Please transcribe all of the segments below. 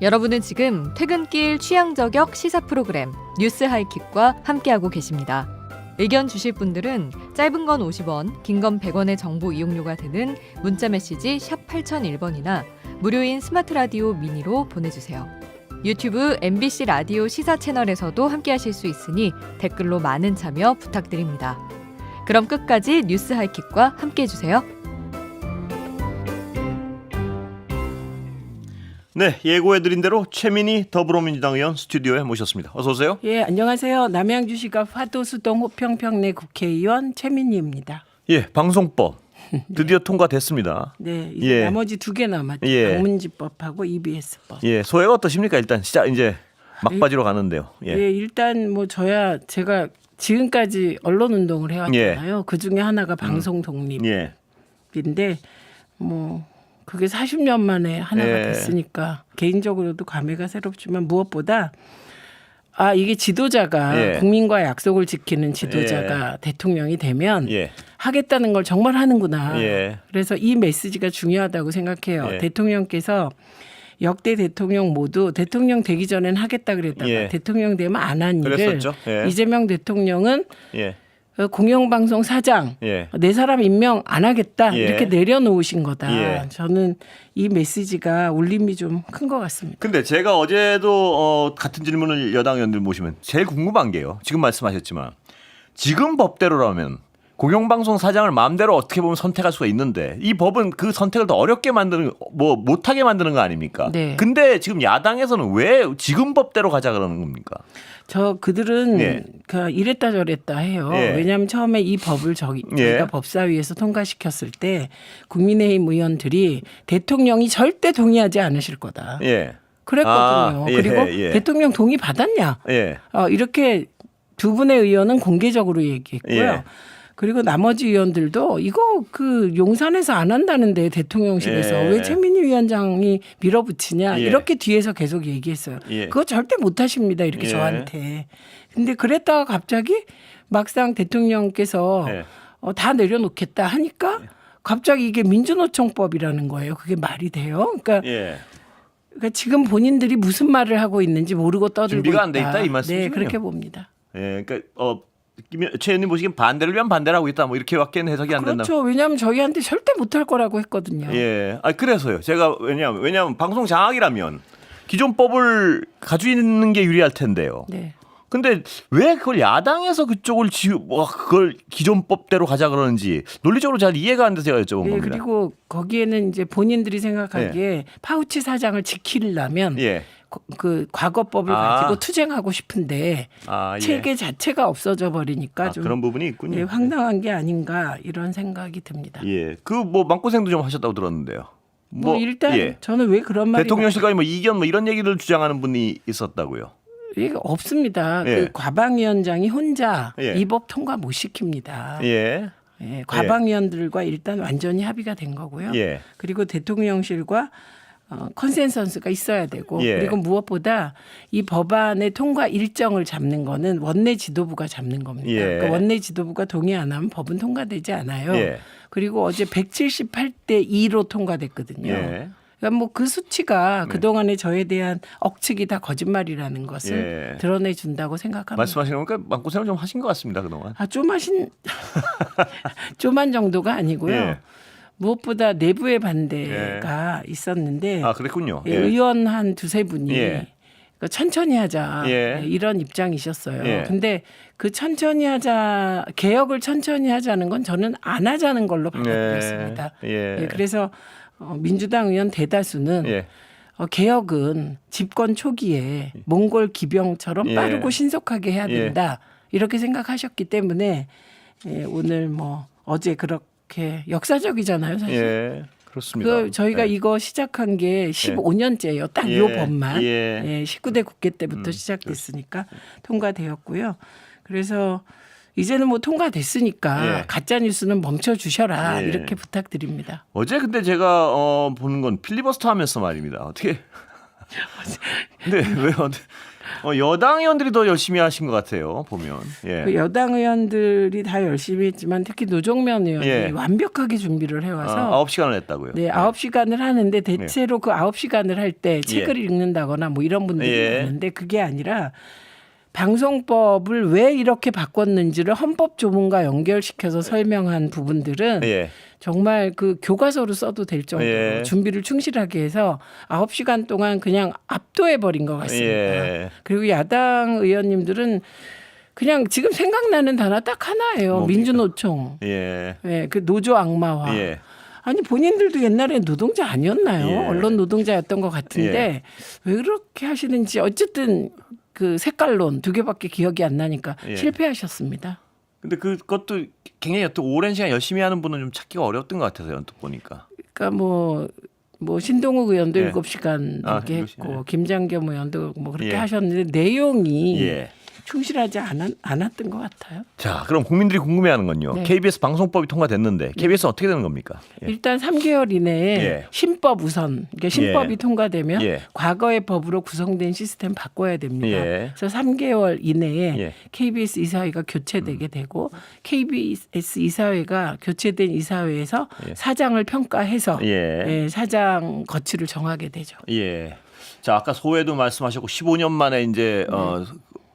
여러분은 지금 퇴근길 취향 저격 시사 프로그램 뉴스 하이킥과 함께하고 계십니다. 의견 주실 분들은 짧은 건 50원, 긴 건 100원의 정보 이용료가 되는 문자메시지 샵 8001번이나 무료인 스마트 라디오 미니로 보내주세요. 유튜브 MBC 라디오 시사 채널에서도 함께하실 수 있으니 댓글로 많은 참여 부탁드립니다. 그럼 끝까지 뉴스 하이킥과 함께해주세요. 네, 예고해드린 대로 최민희 더불어민주당 의원 스튜디오에 모셨습니다. 어서 오세요. 예, 안녕하세요. 남양주시가 화도수동 호평평내 국회의원 최민희입니다. 예, 방송법 드디어 통과됐습니다. 네, 이제 예. 나머지 2개 남았죠. 예. 방문지법하고 EBS법. 예, 소회가 어떠십니까? 일단 시작 이제 막바지로 가는데요. 예, 예, 일단 뭐 제가 지금까지 언론 운동을 해왔잖아요. 그 중에 하나가 방송 독립인데 예, 뭐 그게 40년 만에 하나가 예. 됐으니까 개인적으로도 감회가 새롭지만 무엇보다 이게 지도자가 예. 국민과 약속을 지키는 지도자가 대통령이 되면 예, 하겠다는 걸 정말 하는구나. 예. 그래서 이 메시지가 중요하다고 생각해요. 예. 대통령께서 역대 대통령 모두 대통령 되기 전엔 하겠다 그랬다가 예. 대통령 되면 안 한 일을 그랬었죠. 예. 이재명 대통령은 예, 공영방송 사장 예. 내 사람 임명 안 하겠다 예. 이렇게 내려놓으신 거다. 예. 저는 이 메시지가 울림이 좀 큰 것 같습니다. 근데 제가 어제도 같은 질문을 여당 의원들 모시면 제일 궁금한 게요. 지금 말씀하셨지만 지금 법대로라면 공영방송 사장을 마음대로 어떻게 보면 선택할 수가 있는데 이 법은 그 선택을 더 어렵게 만드는 뭐 못하게 만드는 거 아닙니까? 네. 근데 지금 야당에서는 왜 지금 법대로 가자 그러는 겁니까? 그들은 예. 이랬다 저랬다 해요. 예. 왜냐하면 처음에 이 법을 저희가 예. 법사위에서 통과시켰을 때 국민의힘 의원들이 대통령이 절대 동의하지 않으실 거다. 예. 그랬거든요. 예, 그리고 예. 대통령 동의 받았냐? 예. 이렇게 두 분의 의원은 공개적으로 얘기했고요. 예. 그리고 나머지 의원들도 이거 용산에서 안 한다는데 대통령실에서 예. 왜 최민희 위원장이 밀어붙이냐 예. 이렇게 뒤에서 계속 얘기했어요. 예. 그거 절대 못하십니다 이렇게 예. 저한테. 근데 그랬다가 갑자기 막상 대통령께서 예. 다 내려놓겠다 하니까 갑자기 이게 민주노총법이라는 거예요. 그게 말이 돼요? 그러니까 예. 지금 본인들이 무슨 말을 하고 있는지 모르고 떠들고 준비가 안 돼 있다 이 네, 말씀이군요. 그렇게 봅니다. 예. 그러니까 최 의원님 보시기엔 반대를 위한 반대를 하고 있다. 뭐 이렇게밖에 해석이 안 된다. 그렇죠. 왜냐하면 저희한테 절대 못할 거라고 했거든요. 예. 그래서요. 제가 왜냐하면 방송 장악이라면 기존 법을 가지고 있는 게 유리할 텐데요. 네. 근데 왜 그걸 야당에서 그쪽을 그걸 기존 법대로 가자 그러는지 논리적으로 잘 이해가 안 돼서 제가 여쭤본 예, 겁니다. 그리고 거기에는 이제 본인들이 생각하기에 파우치 사장을 지키려면 예. 그 과거법을 가지고 투쟁하고 싶은데 예. 체계 자체가 없어져 버리니까 좀 그런 부분이 있군요. 예, 황당한 게 아닌가 이런 생각이 듭니다. 예. 뭐 마음고생도 좀 하셨다고 들었는데요. 뭐 일단 예. 저는 왜 그런 말이 대통령실까지 이견 이런 얘기를 주장하는 분이 있었다고요. 이게 없습니다. 예. 그 과방위원장이 혼자 예. 이 법 통과 못 시킵니다. 예. 예, 과방위원들과 일단 완전히 합의가 된 거고요. 예. 그리고 대통령실과 컨센서스가 있어야 되고 예. 그리고 무엇보다 이 법안의 통과 일정을 잡는 거는 원내 지도부가 잡는 겁니다. 예. 그러니까 원내 지도부가 동의 안 하면 법은 통과되지 않아요. 예. 그리고 어제 178대 2로 통과됐거든요. 예. 그러니까 뭐 그 수치가 그동안에 저에 대한 억측이 다 거짓말이라는 것을 예. 드러내 준다고 생각합니다. 말씀하시는 거니까 마음고생을 좀 하신 것 같습니다 그동안. 좀한 정도가 아니고요. 예. 무엇보다 내부의 반대가 있었는데 그랬군요. 예, 예. 의원 한 두세 분이 예. 천천히 하자 예. 이런 입장이셨어요. 예. 근데 그 천천히 하자 개혁을 천천히 하자는 건 저는 안 하자는 걸로 받아들였습니다. 예. 그래서 민주당 의원 대다수는 예. 개혁은 집권 초기에 몽골 기병처럼 예. 빠르고 신속하게 해야 예. 된다 이렇게 생각하셨기 때문에 오늘 어제 그렇게 역사적이잖아요 사실. 예. 그렇습니다. 저희가 예. 이거 시작한 게 15년째예요. 딱 이 예. 법만. 예. 19대 국회 때부터 시작됐으니까 통과되었고요. 그래서 이제는 뭐 통과됐으니까 예. 가짜 뉴스는 멈춰 주셔라 예. 이렇게 부탁드립니다. 어제 근데 제가 보는 건 필리버스터 하면서 말입니다. 어떻게? 근데 왜 여당 의원들이 더 열심히 하신 것 같아요. 보면. 예. 그 여당 의원들이 다 열심히 했지만 특히 노정면 의원이 예. 완벽하게 준비를 해와서 9시간을 했다고요. 네, 9시간을 하는데 대체로 그 9시간을 할 때 책을 읽는다거나 뭐 이런 분들이 예. 있는데 그게 아니라 방송법을 왜 이렇게 바꿨는지를 헌법 조문과 연결시켜서 설명한 부분들은 예. 정말 그 교과서로 써도 될 정도로 예. 준비를 충실하게 해서 9시간 동안 그냥 압도해 버린 것 같습니다. 예. 그리고 야당 의원님들은 그냥 지금 생각나는 단어 딱 하나예요. 뭡니까? 민주노총. 예. 예, 그 노조 악마화. 예. 아니 본인들도 옛날에 노동자 아니었나요? 예. 언론 노동자였던 것 같은데 왜 그렇게 하시는지 어쨌든 그 색깔론 2개밖에 기억이 안 나니까 예. 실패하셨습니다. 근데 그것도 굉장히 또 오랜 시간 열심히 하는 분은 좀 찾기가 어려웠던 것 같아서 연습 보니까. 그러니까 뭐 신동욱 의원도 예. 7시간 아, 넘게 일곱 시간, 했고 예. 김장겸 의원도 뭐 그렇게 예. 하셨는데 내용이 예. 충실하지 않았던 것 같아요. 자, 그럼 국민들이 궁금해하는 건요. 네. KBS 방송법이 통과됐는데 KBS는 어떻게 되는 겁니까? 예. 일단 3개월 이내에 예. 신법 우선, 그러니까 신법이 예. 통과되면 예. 과거의 법으로 구성된 시스템 바꿔야 됩니다. 예. 그래서 3개월 이내에 예. KBS 이사회가 교체되게 되고 KBS 이사회가 교체된 이사회에서 예. 사장을 평가해서 예. 예, 사장 거취를 정하게 되죠. 예. 자, 아까 소회도 말씀하셨고 15년 만에 이제 네.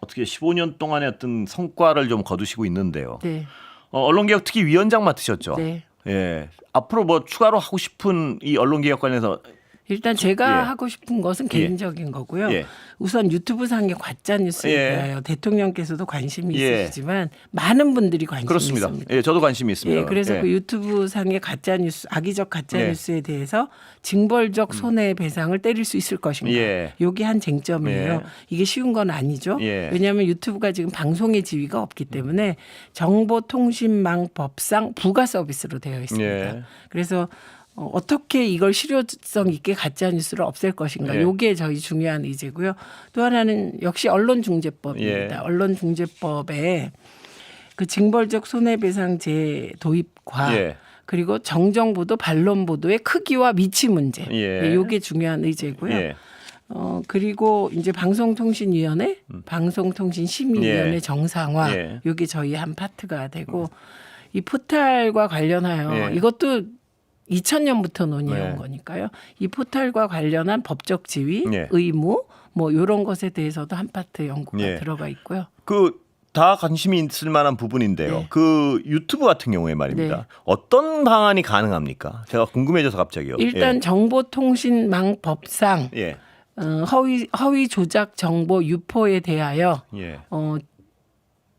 어떻게 15년 동안의 어떤 성과를 좀 거두시고 있는데요. 네, 언론개혁 특히 위원장 맡으셨죠. 네. 예. 앞으로 뭐 추가로 하고 싶은 이 언론개혁 관련해서 일단 제가 예. 하고 싶은 것은 개인적인 거고요. 예. 우선 유튜브상의 가짜 뉴스에 예. 대하여 대통령께서도 관심이 예. 있으시지만 많은 분들이 관심이 그렇습니다. 있습니다. 예, 저도 관심이 있습니다. 예, 그래서 예. 그 유튜브상의 가짜 뉴스, 악의적 가짜 예. 뉴스에 대해서 징벌적 손해배상을 때릴 수 있을 것인가? 예. 이게 한 쟁점이에요. 예. 이게 쉬운 건 아니죠. 예. 왜냐하면 유튜브가 지금 방송의 지위가 없기 때문에 정보통신망법상 부가 서비스로 되어 있습니다. 예. 그래서 어떻게 이걸 실효성 있게 가짜 뉴스를 없앨 것인가? 예. 요게 저희 중요한 의제고요. 또 하나는 역시 언론중재법입니다. 예. 언론중재법에 그 징벌적 손해배상제 도입과 예. 그리고 정정보도 반론보도의 크기와 위치 문제. 예. 요게 중요한 의제고요. 예. 그리고 이제 방송통신위원회, 방송통신심의위원회 예. 정상화. 예. 요게 저희 한 파트가 되고 이 포탈과 관련하여 예. 이것도 2000년부터 논의해온 네. 거니까요. 이 포탈과 관련한 법적 지위, 예. 의무 뭐 이런 것에 대해서도 한 파트 연구가 예. 들어가 있고요. 다 관심이 있을 만한 부분인데요. 네. 그 유튜브 같은 경우에 말입니다. 네. 어떤 방안이 가능합니까? 제가 궁금해져서 갑자기요. 일단 정보통신망법상 예. 허위 조작 정보 유포에 대하여 예.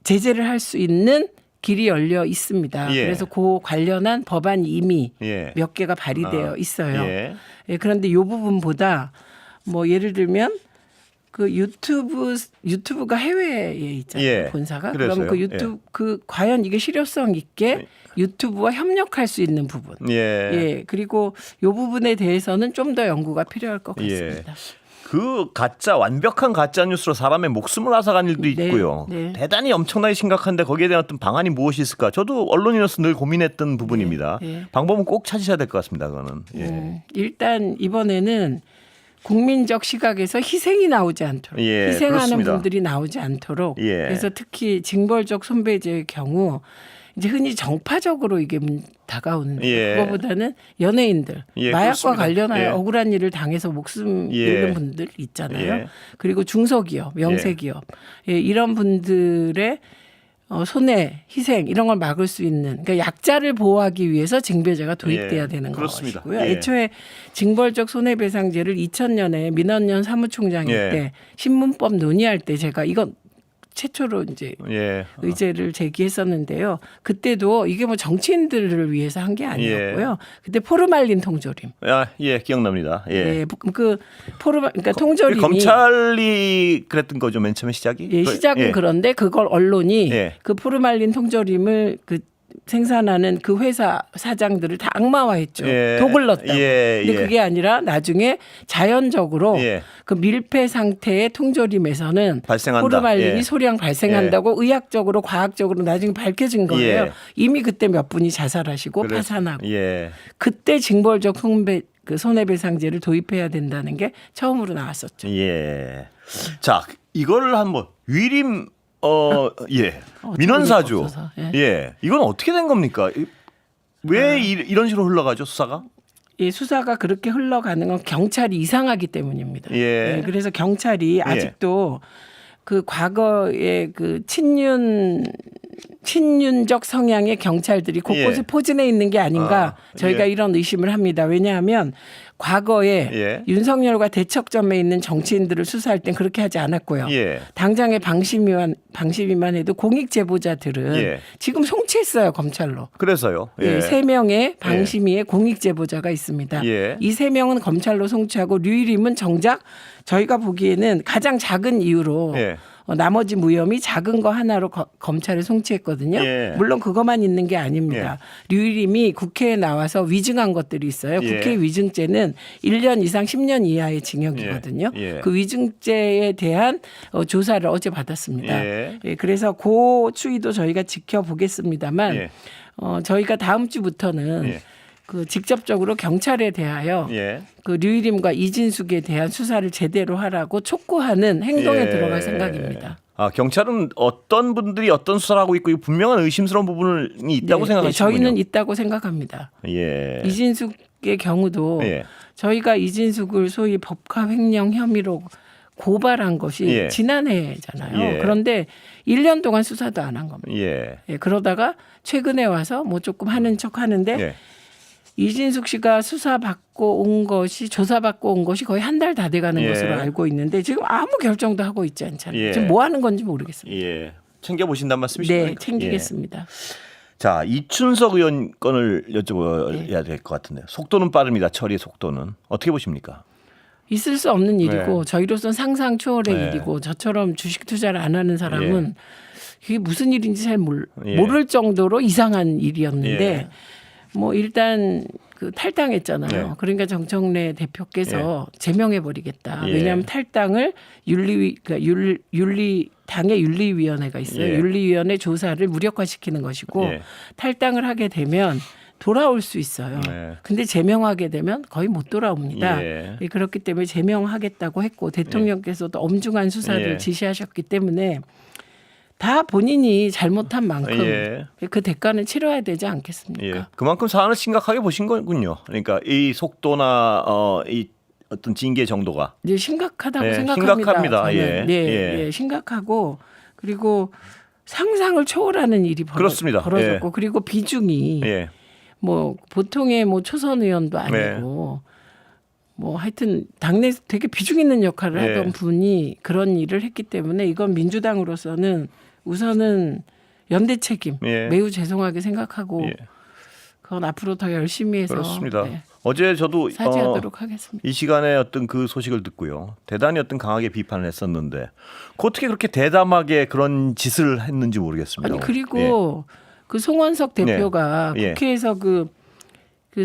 제재를 할 수 있는 길이 열려 있습니다. 예. 그래서 그 관련한 법안이 이미 예. 몇 개가 발의되어 있어요. 예. 예, 그런데 이 부분보다 뭐 예를 들면 그 유튜브가 해외에 있잖아요. 예. 본사가. 그래서요. 그럼 그 유튜브 그 과연 이게 실효성 있게 유튜브와 협력할 수 있는 부분. 예. 예. 그리고 이 부분에 대해서는 좀 더 연구가 필요할 것 같습니다. 그 완벽한 가짜 뉴스로 사람의 목숨을 앗아간 일도 네, 있고요. 네. 대단히 엄청나게 심각한데 거기에 대한 어떤 방안이 무엇이 있을까? 저도 언론인으로서 늘 고민했던 부분입니다. 네. 방법은 꼭 찾으셔야 될 것 같습니다. 그거는. 예. 일단 이번에는 국민적 시각에서 희생이 나오지 않도록 예, 희생하는 그렇습니다. 분들이 나오지 않도록 예. 그래서 특히 징벌적 손배제의 경우 이제 흔히 정파적으로 이게 다가오는데 예. 그거보다는 연예인들 예, 마약과 그렇습니다. 관련하여 예. 억울한 일을 당해서 목숨 예. 잃는 분들 있잖아요. 예. 그리고 중소기업, 명세기업 예, 이런 분들의 손해, 희생 이런 걸 막을 수 있는 그러니까 약자를 보호하기 위해서 징배제가 도입돼야 예, 되는 그렇습니다. 것이고요. 예. 애초에 징벌적 손해배상제를 2000년에 민원연 사무총장일 예. 때 신문법 논의할 때 제가 이건 최초로 이제 예. 의제를 제기했었는데요. 그때도 이게 뭐 정치인들을 위해서 한 게 아니었고요. 그때 포르말린 통조림. 예, 기억납니다. 예. 예, 그 그러니까 통조림이 검찰이 그랬던 거죠, 맨 처음에 시작이? 예, 시작은 예. 그런데 그걸 언론이 예. 그 포르말린 통조림을 그 생산하는 그 회사 사장들을 다 악마화했죠. 예. 독을 넣었다고. 예, 근데 예. 그게 아니라 나중에 자연적으로 예. 그 밀폐 상태의 통조림에서는 발생한다. 포르말린이 예. 소량 발생한다고 의학적으로 과학적으로 나중에 밝혀진 거예요. 예. 이미 그때 몇 분이 자살하시고 그래서- 파산하고 예. 그때 징벌적 손해배상제를 도입해야 된다는 게 처음으로 나왔었죠. 예. 자, 이걸 한번 위림 예 어처구니가 민원사주 없어서, 예. 예 이건 어떻게 된 겁니까? 왜 이런 식으로 흘러가죠 수사가? 이 수사가 그렇게 흘러가는 건 경찰이 이상하기 때문입니다. 예. 그래서 경찰이 아직도 그 과거의 그 친윤적 성향의 경찰들이 곳곳에 예. 포진해 있는 게 아닌가 저희가 예. 이런 의심을 합니다. 왜냐하면 과거에 예. 윤석열과 대척점에 있는 정치인들을 수사할 땐 그렇게 하지 않았고요. 예. 당장의 방심위만 해도 공익 제보자들은 예. 지금 송치했어요 검찰로. 그래서요. 예. 3명의 방심위에 공익 제보자가 있습니다. 예. 이 3명은 검찰로 송치하고 류일임은 정작 저희가 보기에는 가장 작은 이유로 예. 나머지 무혐의 작은 거 하나로 검찰에 송치했거든요. 예. 물론 그것만 있는 게 아닙니다. 류일임이 국회에 나와서 위증한 것들이 있어요. 예. 국회 위증죄는 1년 이상 10년 이하의 징역이거든요. 예. 예. 그 위증죄에 대한 조사를 어제 받았습니다. 예. 그래서 그 추이도 저희가 지켜보겠습니다만 예. 저희가 다음 주부터는 예. 그 직접적으로 경찰에 대하여 예. 그 류일임과 이진숙에 대한 수사를 제대로 하라고 촉구하는 행동에 예. 들어갈 생각입니다. 아 경찰은 어떤 분들이 어떤 수사를 하고 있고 분명한 의심스러운 부분이 있다고 생각하시군요. 저희는 있다고 생각합니다. 예. 이진숙의 경우도 예. 저희가 이진숙을 소위 법카 횡령 혐의로 고발한 것이 예. 지난해잖아요. 예. 그런데 1년 동안 수사도 안 한 겁니다. 예. 그러다가 최근에 와서 뭐 조금 하는 척 하는데 예. 이진숙 씨가 수사받고 온 것이 조사받고 온 것이 거의 한 달 다 돼가는 예. 것으로 알고 있는데 지금 아무 결정도 하고 있지 않잖아요. 예. 지금 뭐 하는 건지 모르겠습니다. 예. 챙겨 보신단 말씀이시죠? 네, 챙기겠습니다. 자, 이춘석 의원 건을 여쭤봐야 될 것 같은데 속도는 빠릅니다. 처리의 속도는 어떻게 보십니까? 있을 수 없는 일이고 네. 저희로서는 상상 초월의 네. 일이고 저처럼 주식 투자를 안 하는 사람은 예. 그게 무슨 일인지 잘 예. 모를 정도로 이상한 일이었는데 예. 뭐 일단 그 탈당했잖아요. 예. 그러니까 정청래 대표께서 제명해 버리겠다. 예. 왜냐하면 탈당을 당의 윤리위원회가 있어요. 예. 윤리위원회 조사를 무력화시키는 것이고 예. 탈당을 하게 되면 돌아올 수 있어요. 네. 근데 제명하게 되면 거의 못 돌아옵니다. 예. 그렇기 때문에 제명하겠다고 했고 대통령께서도 엄중한 수사를 예. 지시하셨기 때문에 다 본인이 잘못한 만큼 예. 그 대가는 치러야 되지 않겠습니까? 예. 그만큼 사안을 심각하게 보신 거군요. 그러니까 이 속도나 이 어떤 징계 정도가 이제 심각하다고 예, 생각합니다. 심각합니다. 저는. 예. 네, 예. 예, 심각하고 그리고 상상을 초월하는 일이 그렇습니다. 벌어졌고 예. 그리고 비중이 예. 뭐 보통의 뭐 초선 의원도 아니고 뭐 하여튼 당내에서 되게 비중 있는 역할을 예. 하던 분이 그런 일을 했기 때문에 이건 민주당으로서는 우선은 연대 책임 예. 매우 죄송하게 생각하고 예. 그건 앞으로 더 열심히 해서 그렇습니다. 네, 어제 저도 사죄하도록 하겠습니다. 이 시간에 어떤 그 소식을 듣고요. 대단히 어떤 강하게 비판을 했었는데 어떻게 그렇게 대담하게 그런 짓을 했는지 모르겠습니다. 아니 그리고 그 송원석 대표가 예. 국회에서 그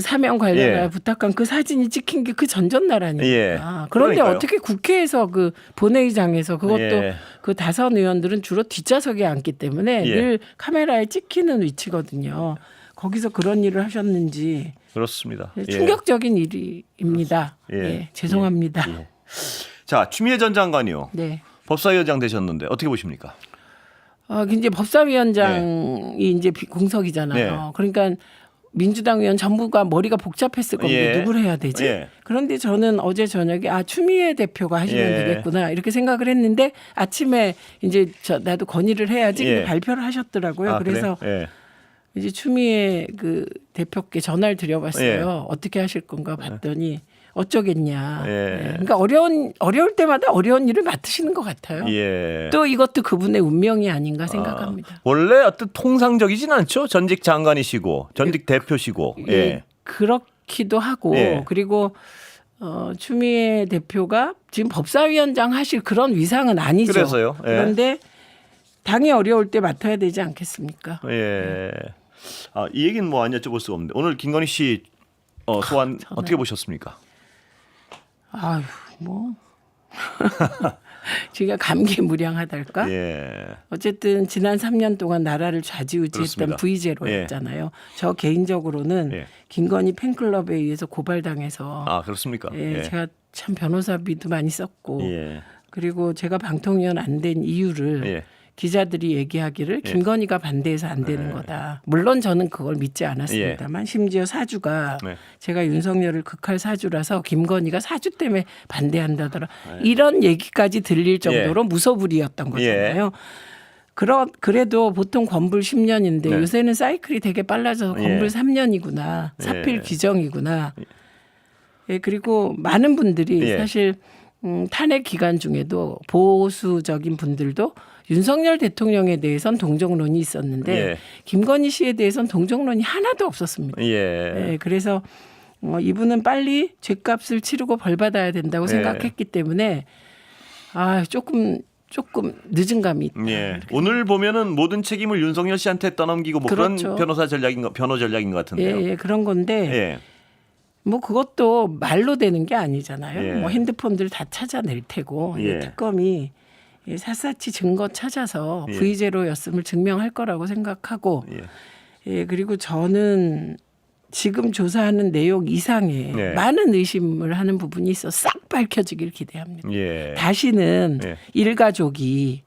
사면 관련하여 예. 부탁한 그 사진이 찍힌 게 그 전전날 아닙니까? 예. 그런데 그러니까요. 어떻게 국회에서 그 본회의장에서 그것도 예. 그 다선 의원들은 주로 뒷좌석에 앉기 때문에 예. 늘 카메라에 찍히는 위치거든요. 거기서 그런 일을 하셨는지 그렇습니다. 예. 충격적인 일입니다. 예. 예. 죄송합니다. 예. 자, 추미애 전 장관이요. 네. 법사위원장 되셨는데 어떻게 보십니까? 이제 법사위원장이 이제 공석이잖아요. 네. 그러니까 민주당 의원 전부가 머리가 복잡했을 건데 예. 누구를 해야 되지? 예. 그런데 저는 어제 저녁에 추미애 대표가 하시면 예. 되겠구나 이렇게 생각을 했는데 아침에 이제 나도 건의를 해야지 예. 발표를 하셨더라고요. 그래서 그래요? 예. 이제 추미애 그 대표께 전화를 드려봤어요. 예. 어떻게 하실 건가 봤더니 어쩌겠냐. 예. 그러니까 어려울 때마다 어려운 일을 맡으시는 것 같아요. 예. 또 이것도 그분의 운명이 아닌가 생각합니다. 원래 어떤 통상적이진 않죠. 전직 장관이시고 전직 대표시고. 예. 예, 그렇기도 하고 예. 그리고 추미애 대표가 지금 법사위원장 하실 그런 위상은 아니죠. 그래서요. 예. 그런데 당이 어려울 때 맡아야 되지 않겠습니까? 예. 이 얘기는 뭐 안 여쭤볼 수가 없는데 오늘 김건희 씨 소환 어떻게 보셨습니까? 아유 뭐 제가 감개무량하달까? 예. 어쨌든 지난 3년 동안 나라를 좌지우지했던 그렇습니다. V제로였잖아요. 저 개인적으로는 예. 김건희 팬클럽에 의해서 고발당해서 그렇습니까? 예, 예. 제가 참 변호사비도 많이 썼고 예. 그리고 제가 방통위원 안 된 이유를 예. 기자들이 얘기하기를 김건희가 반대해서 안 되는 거다. 물론 저는 그걸 믿지 않았습니다만 심지어 사주가 네. 제가 윤석열을 극할 사주라서 김건희가 사주 때문에 반대한다더라. 이런 얘기까지 들릴 정도로 무소불위였던 거잖아요. 그래도 보통 건불 10년인데 네. 요새는 사이클이 되게 빨라져서 건불 예. 3년이구나. 사필 예. 규정이구나. 예, 그리고 많은 분들이 예. 사실 탄핵 기간 중에도 보수적인 분들도 윤석열 대통령에 대해서는 동정론이 있었는데 예. 김건희 씨에 대해서는 동정론이 하나도 없었습니다. 예. 예, 그래서 이분은 빨리 죗값을 치르고 벌 받아야 된다고 예. 생각했기 때문에 조금 늦은 감이 있다. 예. 오늘 보면은 모든 책임을 윤석열 씨한테 떠넘기고 뭐 그렇죠. 그런 변호 전략인 것 같은데요. 예, 그런 건데 예. 뭐 그것도 말로 되는 게 아니잖아요. 예. 뭐 핸드폰들 다 찾아낼 테고 예. 특검이 샅샅이 증거 찾아서 예. V0였음을 증명할 거라고 생각하고 예. 그리고 저는 지금 조사하는 내용 이상의 예. 많은 의심을 하는 부분이 있어 싹 밝혀지길 기대합니다. 예. 다시는 예. 일가족이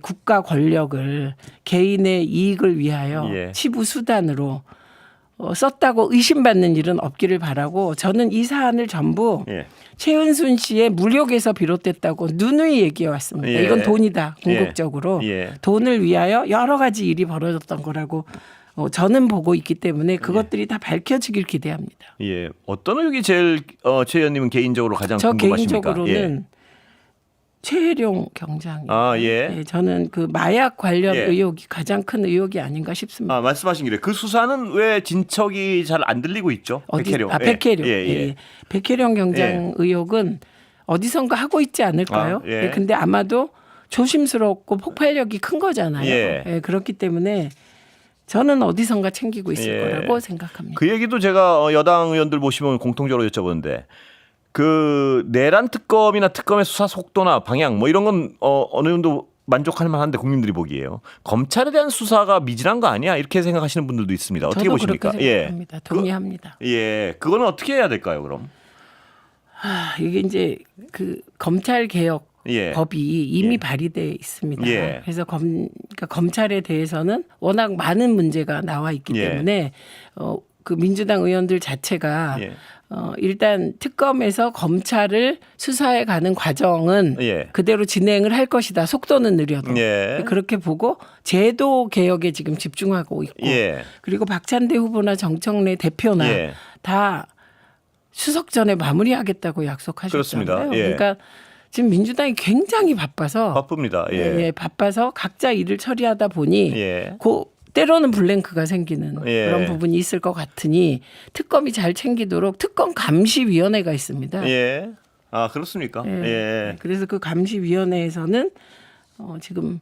국가 권력을 개인의 이익을 위하여 예. 치부 수단으로 썼다고 의심받는 일은 없기를 바라고 저는 이 사안을 전부 예. 최은순 씨의 무력에서 비롯됐다고 누누이 얘기해 왔습니다. 예. 이건 돈이다. 궁극적으로. 예. 돈을 위하여 여러 가지 일이 벌어졌던 거라고 저는 보고 있기 때문에 그것들이 다 밝혀지길 기대합니다. 예. 어떤 의혹이 제일 최 의원님은 개인적으로 가장 저 궁금하십니까? 개인적으로는 최혜룡 경장이 예. 저는 그 마약 관련 예. 의혹이 가장 큰 의혹이 아닌가 싶습니다. 말씀하신 길에 그 수사는 왜 진척이 잘 안 들리고 있죠? 백혜룡. 백혜룡. 예. 백혜룡 경장 의혹은 어디선가 하고 있지 않을까요? 예. 근데 아마도 조심스럽고 폭발력이 큰 거잖아요. 예. 그렇기 때문에 저는 어디선가 챙기고 있을 예. 거라고 생각합니다. 그 얘기도 제가 여당 의원들 보시면 공통적으로 여쭤보는데 그 내란 특검이나 특검의 수사 속도나 방향 뭐 이런 건 어느 정도 만족할 만한데 국민들이 보기에요. 검찰에 대한 수사가 미진한 거 아니야? 이렇게 생각하시는 분들도 있습니다. 어떻게 저도 보십니까? 그렇게 생각합니다. 동의합니다. 그거는 어떻게 해야 될까요, 그럼? 이게 이제 그 검찰 개혁 예. 법이 이미 예. 발의돼 있습니다. 예. 그래서 그러니까 검찰에 대해서는 워낙 많은 문제가 나와 있기 예. 때문에 그 민주당 의원들 자체가 예. 일단 특검에서 검찰을 수사해 가는 과정은 예. 그대로 진행을 할 것이다. 속도는 느려도. 예. 그렇게 보고 제도 개혁에 지금 집중하고 있고 예. 그리고 박찬대 후보나 정청래 대표나 예. 다 추석 전에 마무리하겠다고 약속하셨잖아요. 그렇습니다. 예. 그러니까 지금 민주당이 굉장히 바빠서 바쁩니다. 예. 바빠서 각자 일을 처리하다 보니 예. 때로는 블랭크가 생기는 예. 그런 부분이 있을 것 같으니 특검이 잘 챙기도록 특검 감시위원회가 있습니다. 예. 그렇습니까? 예. 그래서 그 감시위원회에서는 지금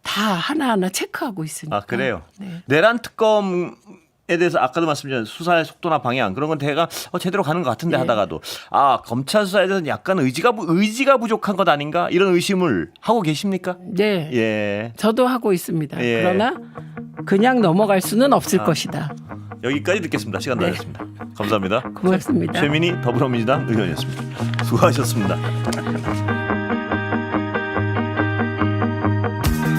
다 하나하나 체크하고 있으니까. 그래요. 네. 내란 특검에 대해서 아까도 말씀드린 수사의 속도나 방향 그런 건 대가 제대로 가는 것 같은데 하다가도 검찰 수사에 대해서는 약간 의지가 부족한 것 아닌가 이런 의심을 하고 계십니까? 네. 예. 저도 하고 있습니다. 예. 그러나 그냥 넘어갈 수는 없을 것이다. 여기까지 듣겠습니다. 시간 다 네. 됐습니다. 감사합니다. 고맙습니다. 최민희 더불어민주당 의원이었습니다. 수고하셨습니다.